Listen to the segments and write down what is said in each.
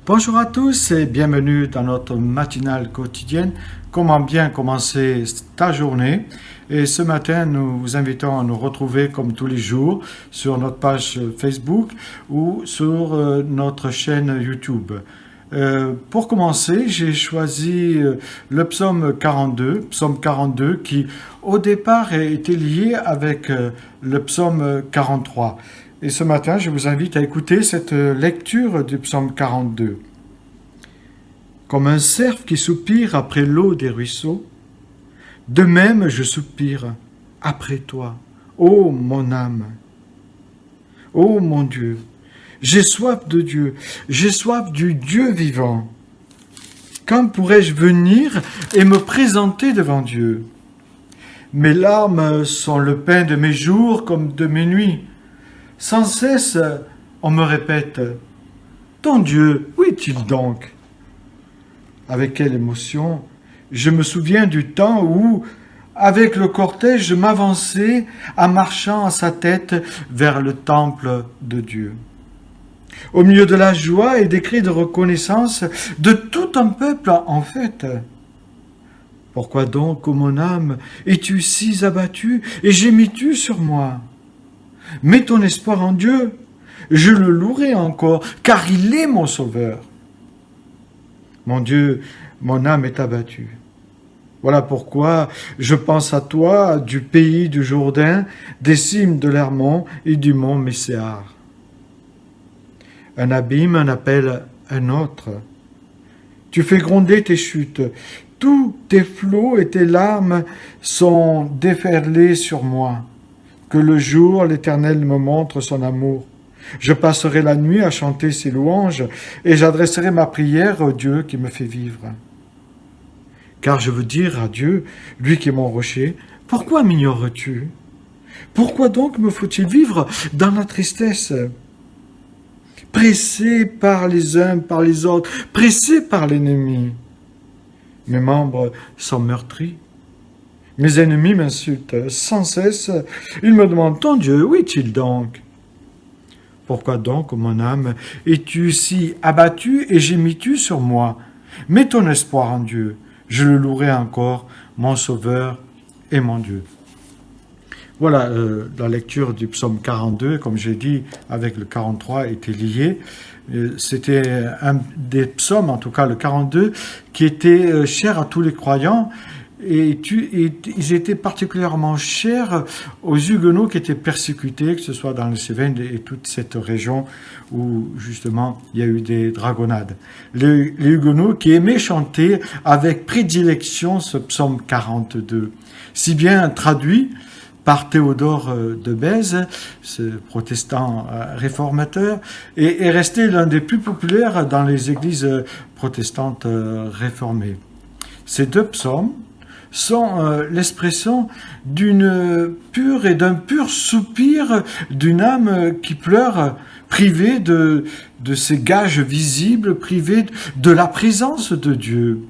Bonjour à tous et bienvenue dans notre matinale quotidienne. Comment bien commencer ta journée? Et ce matin, nous vous invitons à nous retrouver comme tous les jours sur notre page Facebook ou sur notre chaîne YouTube. Pour commencer, j'ai choisi le psaume 42 qui au départ était lié avec le psaume 43. Et ce matin, je vous invite à écouter cette lecture du psaume 42. Comme un cerf qui soupire après l'eau des ruisseaux, de même je soupire après toi, ô mon âme. Ô mon Dieu, j'ai soif de Dieu, j'ai soif du Dieu vivant. Quand pourrais-je venir et me présenter devant Dieu? Mes larmes sont le pain de mes jours comme de mes nuits. Sans cesse, on me répète, « Ton Dieu, où est-il donc ?» Avec quelle émotion! Je me souviens du temps où, avec le cortège, je m'avançais en marchant à sa tête vers le temple de Dieu. Au milieu de la joie et des cris de reconnaissance de tout un peuple en fête. Pourquoi donc, ô mon âme, es-tu si abattue et gémis-tu sur moi? Mets ton espoir en Dieu, je le louerai encore, car il est mon sauveur. Mon Dieu, mon âme est abattue. Voilà pourquoi je pense à toi du pays du Jourdain, des cimes de l'Hermon et du mont Messéar. Un abîme en appelle un autre. Tu fais gronder tes chutes. Tous tes flots et tes larmes sont déferlés sur moi. Que le jour, l'Éternel me montre son amour. Je passerai la nuit à chanter ses louanges et j'adresserai ma prière au Dieu qui me fait vivre. Car je veux dire à Dieu, lui qui est mon rocher, pourquoi m'ignores-tu? Pourquoi donc me faut-il vivre dans la tristesse? Pressé par les uns, par les autres, pressé par l'ennemi. Mes membres sont meurtris. Mes ennemis m'insultent sans cesse. Ils me demandent, ton Dieu, où est-il donc? Pourquoi donc, mon âme, es-tu si abattue et gémis-tu sur moi? Mets ton espoir en Dieu. Je le louerai encore, mon Sauveur et mon Dieu. Voilà, la lecture du psaume 42, comme j'ai dit, avec le 43 était lié. C'était un des psaumes, en tout cas le 42, qui était cher à tous les croyants. Et ils étaient particulièrement chers aux Huguenots qui étaient persécutés, que ce soit dans les Cévennes et toute cette région où justement il y a eu des dragonnades. Les Huguenots qui aimaient chanter avec prédilection ce psaume 42, si bien traduit par Théodore de Bèze, ce protestant réformateur, et est resté l'un des plus populaires dans les églises protestantes réformées. Ces deux psaumes sont l'expression d'une pure et d'un pur soupir d'une âme qui pleure, privée de ses gages visibles, privée de la présence de Dieu.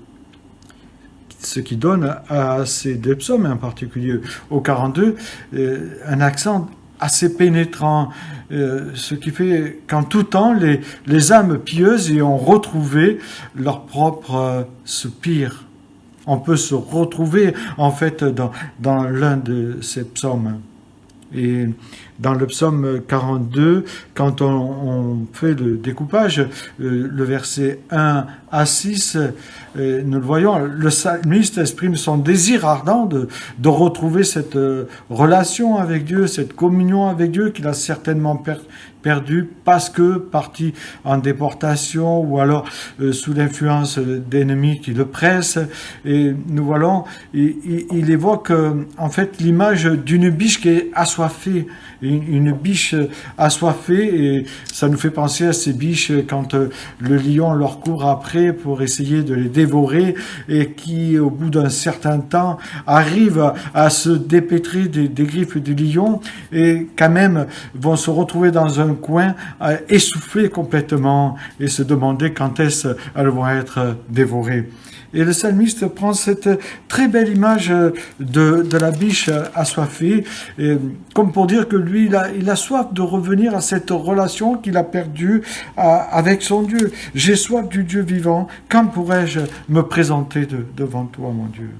Ce qui donne à ces deux psaumes, en particulier au 42, un accent assez pénétrant, ce qui fait qu'en tout temps, les âmes pieuses y ont retrouvé leur propre soupir. On peut se retrouver en fait dans l'un de ces psaumes. Et dans le psaume 42, quand on fait le découpage, le verset 1 à 6, nous le voyons, le psalmiste exprime son désir ardent de retrouver cette relation avec Dieu, cette communion avec Dieu qu'il a certainement perdu parce que parti en déportation ou alors sous l'influence d'ennemis qui le pressent. Et nous voyons, il évoque en fait l'image d'une biche qui est assoiffée, une biche assoiffée, et ça nous fait penser à ces biches quand le lion leur court après pour essayer de les dévorer et qui au bout d'un certain temps arrivent à se dépêtrer des griffes du lion et quand même vont se retrouver dans un coin essoufflés complètement et se demander quand est-ce elles vont être dévorées. Et le psalmiste prend cette très belle image de la biche assoiffée, comme pour dire que lui, il a soif de revenir à cette relation qu'il a perdue avec son Dieu. J'ai soif du Dieu vivant, quand pourrais-je me présenter devant toi, mon Dieu?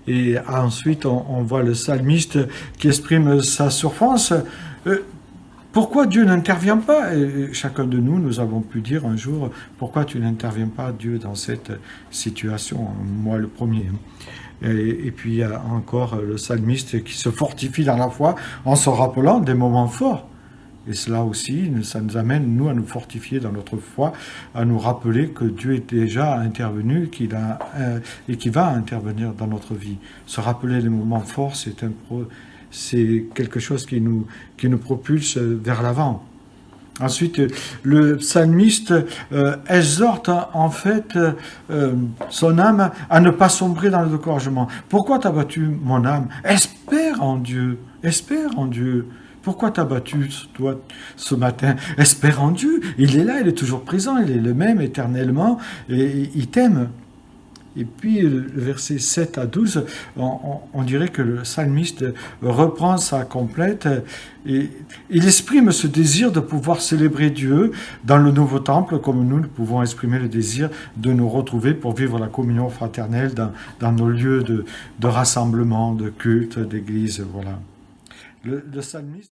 Et ensuite, on voit le psalmiste qui exprime sa souffrance. Pourquoi Dieu n'intervient pas? Et chacun de nous, nous avons pu dire un jour, pourquoi tu n'interviens pas, Dieu, dans cette situation? Moi, le premier. Et puis, il y a encore le psalmiste qui se fortifie dans la foi en se rappelant des moments forts. Et cela aussi, ça nous amène, nous, à nous fortifier dans notre foi, à nous rappeler que Dieu est déjà intervenu et qu'il va intervenir dans notre vie. Se rappeler les moments forts, c'est quelque chose qui nous propulse vers l'avant. Ensuite, le psalmiste exhorte en fait son âme à ne pas sombrer dans le découragement. Pourquoi t'as battu mon âme? Espère en Dieu, espère en Dieu. Pourquoi t'as battu, toi, ce matin? Espère en Dieu. Il est là, il est toujours présent, il est le même éternellement, et il t'aime. Et puis, le verset 7 à 12, on dirait que le psalmiste reprend sa complète et il exprime ce désir de pouvoir célébrer Dieu dans le nouveau temple, comme nous pouvons exprimer le désir de nous retrouver pour vivre la communion fraternelle dans nos lieux de rassemblement, de culte, d'église, voilà. Le psalmiste